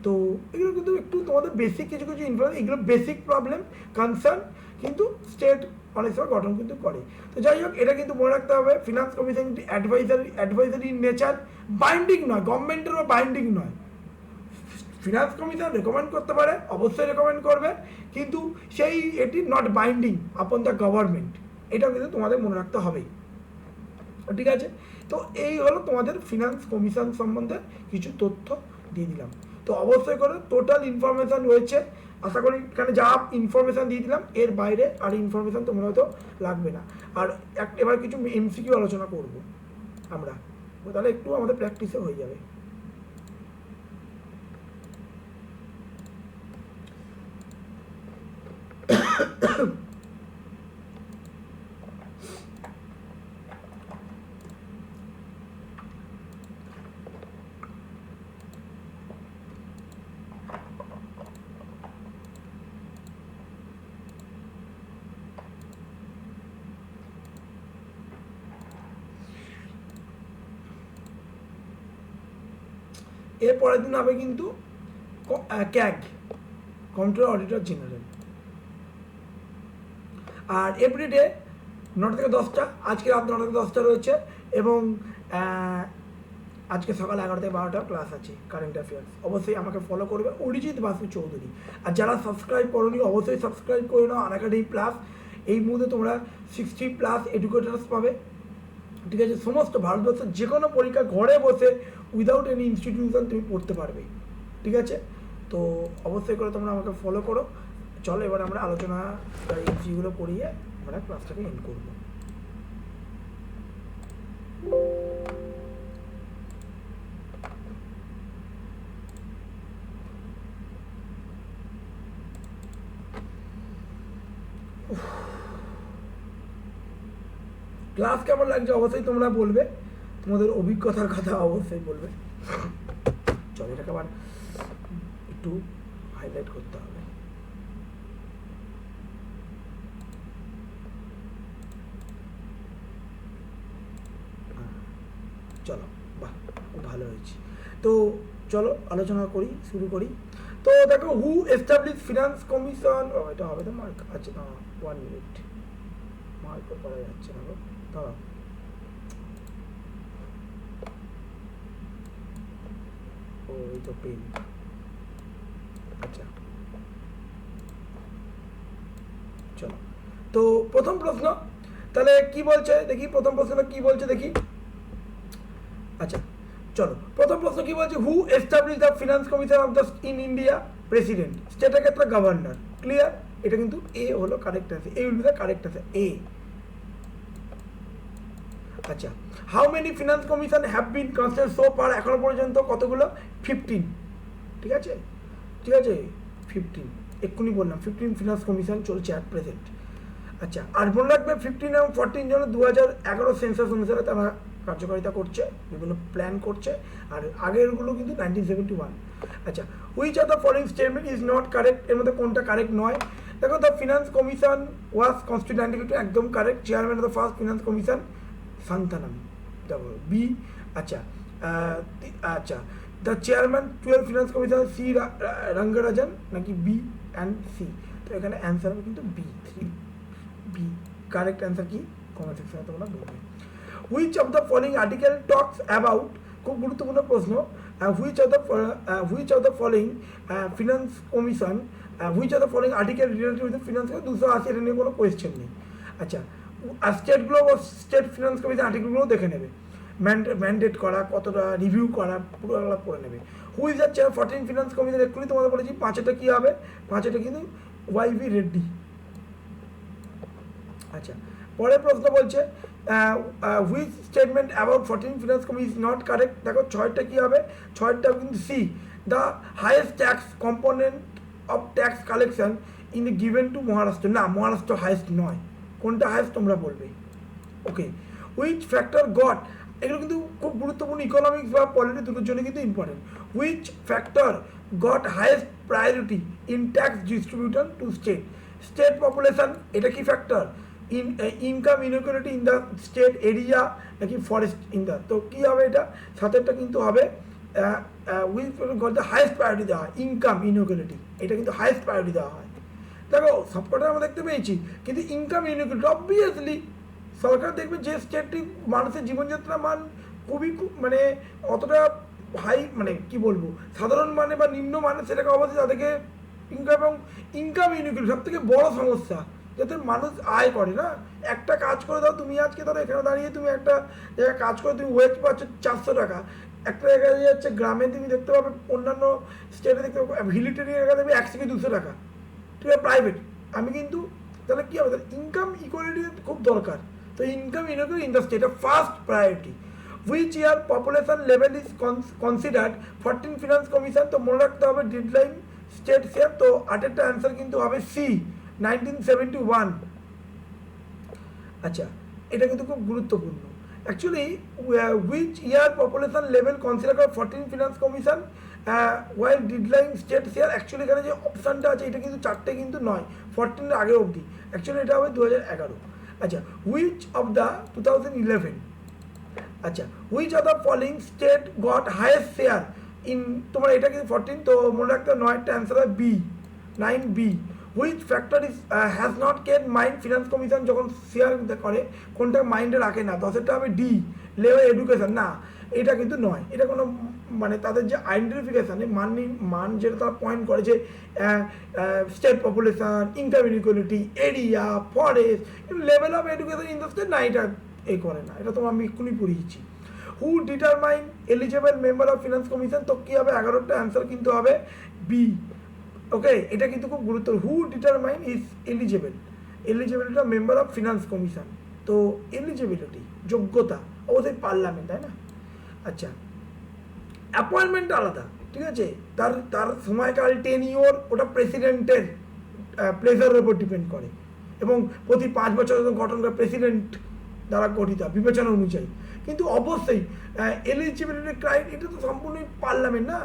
তো এগুলো কিন্তু একটু তোমাদের বেসিক কিছু ইনফরমেশন, এগুলো বেসিক প্রবলেম কনসার্ন, কিন্তু স্টেট অনেক সময় গঠন কিন্তু করে। তো যাই হোক, এটা কিন্তু মনে রাখতে হবে, finance commission advisory nature, binding নয়, গভর্নমেন্টেরও বাইন্ডিং নয়। ফিনান্স কমিশন রেকমেন্ড করতে পারে, অবশ্যই রেকমেন্ড করবে, কিন্তু এটি not binding upon the government, এটাও কিন্তু তোমাদের মনে রাখতে হবে, ঠিক আছে। তো এই হলো তোমাদের ফিনান্স কমিশন সম্বন্ধে কিছু তথ্য দিয়ে দিলাম। তো অবশ্যই করে টোটাল ইনফরমেশান রয়েছে, আশা করি এখানে যা ইনফরমেশান দিয়ে দিলাম এর বাইরে আর ইনফরমেশান তোমরা হয়তো লাগবে না। আর এবার কিছু MCQ আলোচনা করব আমরা, তাহলে একটু আমাদের প্র্যাকটিসও হয়ে যাবে। এর পরের দিন হবে কিন্তু ক্যাগ, কন্ট্রোলার অডিটর জেনারেল। আর এভরিডে 9টা থেকে 10টা, আজকে রাত 9টা থেকে 10টা রয়েছে, এবং আজকে সকাল 11টা থেকে 12টা ক্লাস আছে কারেন্ট অ্যাফেয়ার্স। অবশ্যই আমাকে ফলো করবে, অরিজিৎ বাসু চৌধুরী। আর যারা সাবস্ক্রাইব করোনি অবশ্যই সাবস্ক্রাইব করে নাও আনএকাডেমি প্লাস। এই মুহূর্তে তোমরা 60+ এডুকেটার্স পাবে, ঠিক আছে? সমস্ত ভারতবর্ষের যে কোনো পরীক্ষা ঘরে বসে উইদাউট এনি ইনস্টিটিউশন তুমি পড়তে পারবে, ঠিক আছে? তো অবশ্যই করে তোমরা আমাকে ফলো করো। চলো এবার আমরা আলোচনা এমসিগুলো পড়িয়ে আমরা ক্লাসটাকে এন্ড করবো। ক্লাস কেমন লাগছে অবশ্যই তোমরা বলবে, তোমাদের অভিজ্ঞতার কথা অবশ্যই বলবে। চলো এটাকে আবার একটু হাইলাইট করতে হবে। চলো, বাহ, খুব ভালো হয়েছে। তো চলো আলোচনা করি, শুরু করি। তো দেখো, হু এস্টাবলিশ ফিনান্স কমিশন, এটা হবে তো মার্ক, আচ্ছা না 1 মিনিট, মার্ক করা যাচ্ছে না গো, দাঁড়াও। ও এই তো পেন, আচ্ছা চলো। তো প্রথম প্রশ্ন তাহলে কি বলছে দেখি, প্রথম প্রশ্নটা কি বলছে দেখি। আচ্ছা চলো, প্রথম প্রশ্ন কি বলছে, who establish the finance commission of the in India? President. স্টেটের ক্ষেত্রে গভর্নর। ক্লিয়ার? এটা কিন্তু এ হলো correct answer, A will be the correct answer, A. আচ্ছা, how many finance commission have been constituted so far? এখনো পর্যন্ত কতগুলো? 15, ঠিক আছে, ঠিক আছে, 15, এক্ষুনি বললাম 15 ফিনান্স কমিশন চলছে অ্যাট প্রেজেন্ট। আচ্ছা, আর মনে রাখবে 15 এবং 14 জন 2011 সেন্সাস অনুসারে তারা কার্যকারিতা করছে, বিভিন্ন প্ল্যান করছে, আর আগেরগুলো কিন্তু 1971। আচ্ছা, which of the following statement is not correct? এর মধ্যে কোনটা কারেক্ট নয়? দেখো, the finance commission was constituted 1952, একদম correct. Chairman of the first finance commission Santhanam, দেখো বি। আচ্ছা আচ্ছা, the chairman 12 finance commission C Rangarajan, নাকি বি অ্যান্ড সি? তো এখানে অ্যান্সার হবে কিন্তু বি, 3 বি কারেক্ট অ্যান্সার। কি কমেন্ট সেকশনে তোমরা বলবে। Which of the following article talks about, খুব গুরুত্বপূর্ণ প্রশ্ন, which of the following finance commission, which of the following article related with finance? 280, এটা নিয়ে কোনো কোয়েশ্চেন নেই। আচ্ছা, আর স্টেটগুলো, স্টেট ফিনান্স কমিশন আর্টিকেলগুলো দেখে নেবে, ম্যান্ডেট করা, কতটা রিভিউ করা, পুরো এগুলো পড়ে নেবে। Who is the chair 14 finance commission? এক্ষুনি তোমাদের বলেছি 5টা কী হবে, 5টা কিন্তু ওয়াই.ভি. রেড্ডি। আচ্ছা, পরের প্রশ্ন বলছে, which statement about 14 finance commission is not correct? দেখো 6টা কী হবে, 6টা কিন্তু C, the highest tax component of tax collection in the given to Maharashtra. না, মহারাষ্ট্র হাইয়েস্ট নয়, কোনটা হাইয়েস্ট তোমরা বলবে। ওকে, হুইচ ফ্যাক্টর গট, এগুলো কিন্তু খুব গুরুত্বপূর্ণ, ইকোনমিক্স বা পলিটি দুটোর জন্য কিন্তু important. Which factor goat highest priority in tax distribution two state? State population, এটা কি factor? Income inequality in the state area, নাকি ফরেস্ট ইন দ্য? তো কী হবে এটা? সাথেরটা কিন্তু হবে which got the highest priority দেওয়া হয়, ইনকাম ইনইকুয়ালিটি, এটা কিন্তু হাইয়েস্ট প্রায়োরিটি দেওয়া হয়। দেখো সবকটা আমরা দেখতে পেয়েছি, কিন্তু ইনকাম ইনইকুয়ালিটি অবভিয়াসলি সরকার দেখবে যে স্টেটটি মানুষের জীবনযাত্রা মান খুবই মানে অতটা হাই, মানে কি বলবো, সাধারণ মানে বা নিম্ন মানে, সেটাকে অবশ্যই তাদেরকে ইনকাম ইনইকুয়ালিটি সব থেকে বড় সমস্যা, যাতে মানুষ আয় করে না। একটা কাজ করে দাও, তুমি আজকে ধরো এখানে দাঁড়িয়ে তুমি একটা জায়গায় কাজ করে তুমি ওয়েজ পাচ্ছ 400 টাকা, একটা জায়গায় যাচ্ছে গ্রামে তুমি দেখতে পাবে, অন্যান্য স্টেটে দেখতে পাবে হিলিটেরি এলাকা দেখবে 100 থেকে 200 টাকা, ঠিক আছে, প্রাইভেট। আমি কিন্তু তাহলে কী হবে, তাহলে ইনকাম ইকুয়ালিটি খুব দরকার। তো income inequality in the state of first priority. Which year population level is considered 14 finance commission? তো মনে রাখতে হবে ডেডলাইন স্টেট শেয়ার, তো 8টা অ্যান্সার কিন্তু হবে সি, 1971। আচ্ছা, এটা কিন্তু খুব গুরুত্বপূর্ণ actually. Which year population level consider 14 finance commission while deadline state share? Actually এখানে যে অপশানটা আছে এটা কিন্তু 4টে কিন্তু নয়, 14-এর আগে অবধি, অ্যাকচুয়ালি এটা হবে 2011। আচ্ছা, হুইচ অফ দ্য 2011, আচ্ছা, which of the following state got highest share in তোমার এটা কিন্তু 14, তো মনে রাখতে হবে 9টা অ্যান্সার হবে B, 9B। Which factor is has not কেট মাইন্ড ফিনান্স কমিশন যখন শেয়ার করে কোনটা মাইন্ডে রাখে না, 10এরটা হবে ডি, লেভেল এডুকেশন। না, এটা কিন্তু নয়, এটা কোনো মানে তাদের যে আইডেন্টিফিকেশান মান যেটা তারা পয়েন্ট করে যে state population, income inequality, area, forest, level of education in the state, না এটা এই করে না, এটা তো আমি এক্ষুনি পড়িয়েছি। Who determine eligible member of finance commission, তো কী হবে 11টা অ্যান্সার কিন্তু হবে বি। ওকে, এটা কিন্তু খুব গুরুত্ব। Who determine is eligibility of member of finance commission, তো এলিজিবিলিটি যোগ্যতা অবশ্যই পার্লামেন্ট, তাই না? আচ্ছা, অ্যাপয়েন্টমেন্ট আলাদা, ঠিক আছে, তার সময়কাল টেনিওর ওটা প্রেসিডেন্টের প্লেজারের উপর ডিপেন্ড করে, এবং প্রতি 5 বছর গঠন করে প্রেসিডেন্ট দ্বারা গঠিত বিবেচনা অনুযায়ী। কিন্তু অবশ্যই এলিজিবিলিটি ক্রাইটেরিয়া এটা তো সম্পূর্ণই পার্লামেন্ট না,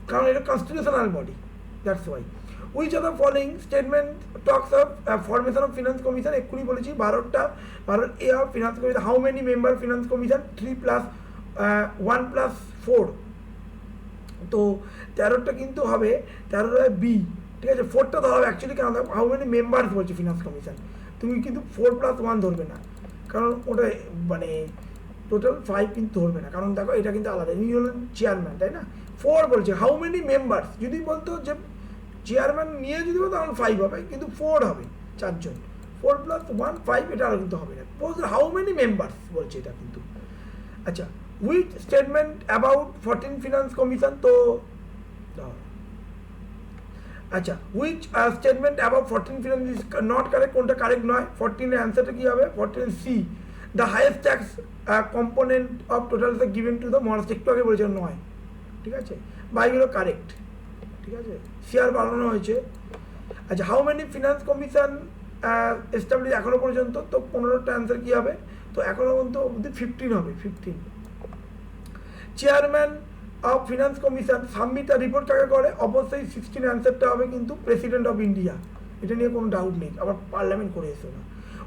কারণ এটা constitutional body, that's why. Which of the following statement talks of formation of finance commission, এক্ষুনি বলেছি 12 A of finance commission. How many member finance commission? 3 + 1 + 4, তো 13টা কিন্তু হবে 13 বি, ঠিক আছে। 4টা ধরা হবে অ্যাকচুয়ালি, কেন হাউ মেনি মেম্বার্স বলছে ফিনান্স কমিশন, তুমি কিন্তু 4 + 1 ধরবে না, কারণ ওটা মানে টোটাল 5 কিন্তু ধরবে না, কারণ দেখো এটা কিন্তু আলাদা, ইনি হলেন চেয়ারম্যান, তাই না। 4 বলছে হাউ মেনি মেম্বার্স, যদি বলতো যে চেয়ারম্যান নিয়ে যদি বলতো তখন 5 হবে, কিন্তু 4 হবে, 4 জন, 4 + 1 5, এটা আর কিন্তু হবে না। হাউ মেনি মেম্বার্স বলছে এটা কিন্তু। আচ্ছা, which statement about 14 finance commission, তো আচ্ছা, which statement about 14 finance is not correct, কোনটা কারেক্ট নয়? 14 এর অ্যান্সারটা কী হবে? 14 C, the highest tax component of total is given to the most, একটু আগে বলেছে নয়, ঠিক আছে, বাইগুলো কারেক্ট, ঠিক আছে, শেয়ার বাড়ানো হয়েছে। আচ্ছা, how many finance commission establish এখনো পর্যন্ত, তো 15টা অ্যান্সার কী হবে? তো এখনো পর্যন্ত অবধি 15 হবে, 15। Chairman of finance commission submit আর রিপোর্ট কাকে করে? অবশ্যই 16 অ্যান্সারটা হবে কিন্তু প্রেসিডেন্ট অফ ইন্ডিয়া, এটা নিয়ে কোনো ডাউট নেই, আবার পার্লামেন্ট করে এসো না।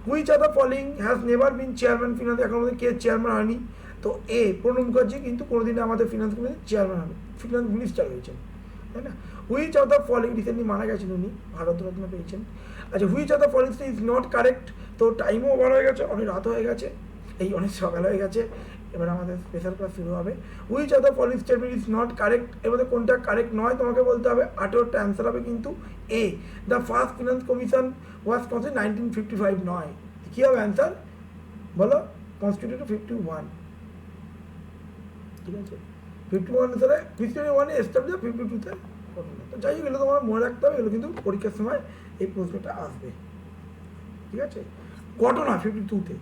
Which are the following has never been chairman finance, এখন আমাদের কে চেয়ারম্যান হয়নি? তো এ, প্রণব মুখার্জি কিন্তু কোনোদিনই আমাদের ফিনান্স কমিশন চেয়ারম্যান হবে, ফিনান্স মিনিস্টার হয়েছেন, তাই না। Which of the following, recently মারা গেছেন উনি, ভারতরত্ন পেয়েছেন। আচ্ছা, which of the following is not correct, তো টাইমও ওভার হয়ে গেছে, অনেক রাত হয়ে গেছে, এই অনেক সকাল হয়ে গেছে, এবার আমাদের স্পেশাল ক্লাস শুরু হবে। Which of the following statement is not correct, এর মধ্যে কোনটা কারেক্ট নয় তোমাকে বলতে হবে। 18টা অ্যান্সার হবে কিন্তু A, the first finance commission was constituted 1955, নয়। কী হবে অ্যান্সার বলো? কনস্টিটিউটেড 51, ঠিক আছে, 51 সালে 51-এ এস্টাবলিশ, 52-তে ঘটনা। তো যাই হোক, এগুলো তোমার মনে রাখতে হবে, এগুলো কিন্তু পরীক্ষার সময় এই প্রশ্নটা আসবে, ঠিক আছে। ঘটনা 52-তে,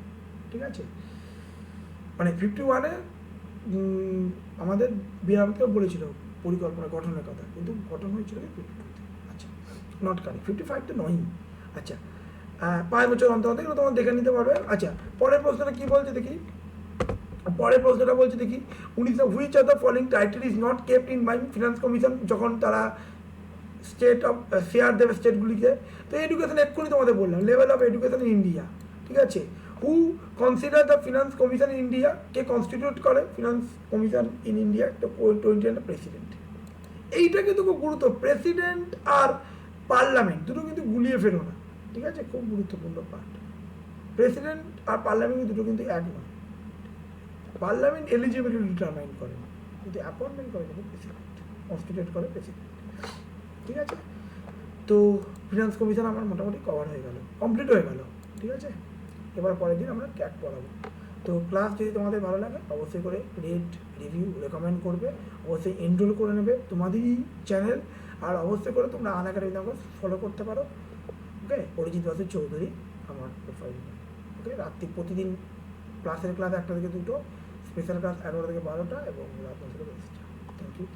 ঠিক আছে, মানে 51-এ আমাদের বিরামকেও বলেছিল পরিকল্পনা গঠনের কথা, কিন্তু গঠন হয়েছিল 52-তে। আচ্ছা, নট কারেক্ট, 55-তে নয়। আচ্ছা, 5 বছর অন্তর অন্তর এগুলো তোমার দেখে নিতে পারবে। আচ্ছা, পরের প্রশ্নটা কী বলছে দেখি, পরের প্রশ্নটা বলছে দেখি, which of the following title is not kept in mind finance commission, যখন তারা স্টেট অফ শেয়ার দেবে স্টেটগুলিকে। তো এডুকেশন এক্ষুনি তোমাদের বললাম, level of education in India, ঠিক আছে। Who consider the finance commission in India, কে কনস্টিটিউট করে ফিনান্স কমিশন ইন ইন্ডিয়া? তো 20 প্রেসিডেন্ট। এইটা কিন্তু খুব গুরুত্ব, প্রেসিডেন্ট আর পার্লামেন্ট দুটো কিন্তু গুলিয়ে ফেলো না, ঠিক আছে, খুব গুরুত্বপূর্ণ পার্ট। প্রেসিডেন্ট আর পার্লামেন্ট দুটো কিন্তু এক নয়, পার্লামেন্ট এলিজিবিলিটি ডিটারমাইন করে, কিন্তু অ্যাপয়েন্টমেন্ট করে কিন্তু প্রেসিডেন্ট, কনস্টিটিউট করে প্রেসিডেন্ট, ঠিক আছে। তো ফিনান্স কমিশন আমার মোটামুটি কভার হয়ে গেল, কমপ্লিট হয়ে গেল, ঠিক আছে। এবার পরের দিন আমরা ক্যাট পড়াবো। তো ক্লাস যদি তোমাদের ভালো লাগে অবশ্যই করে রেট, রিভিউ, রেকমেন্ড করবে, অবশ্যই এনরোল করে নেবে তোমাদেরই চ্যানেল, আর অবশ্যই করে তোমরা আনএকাডেমি ফলো করতে পারো, ওকে। অরিজিৎ বাসু চৌধুরী আমার প্রোফাইল, ওকে। রাত্রি প্রতিদিন ক্লাস 1টা থেকে 2টো, স্পেশাল ক্লাস 11টা থেকে 12টা, এবং রাত 9টা থেকে 10টা। Thank you.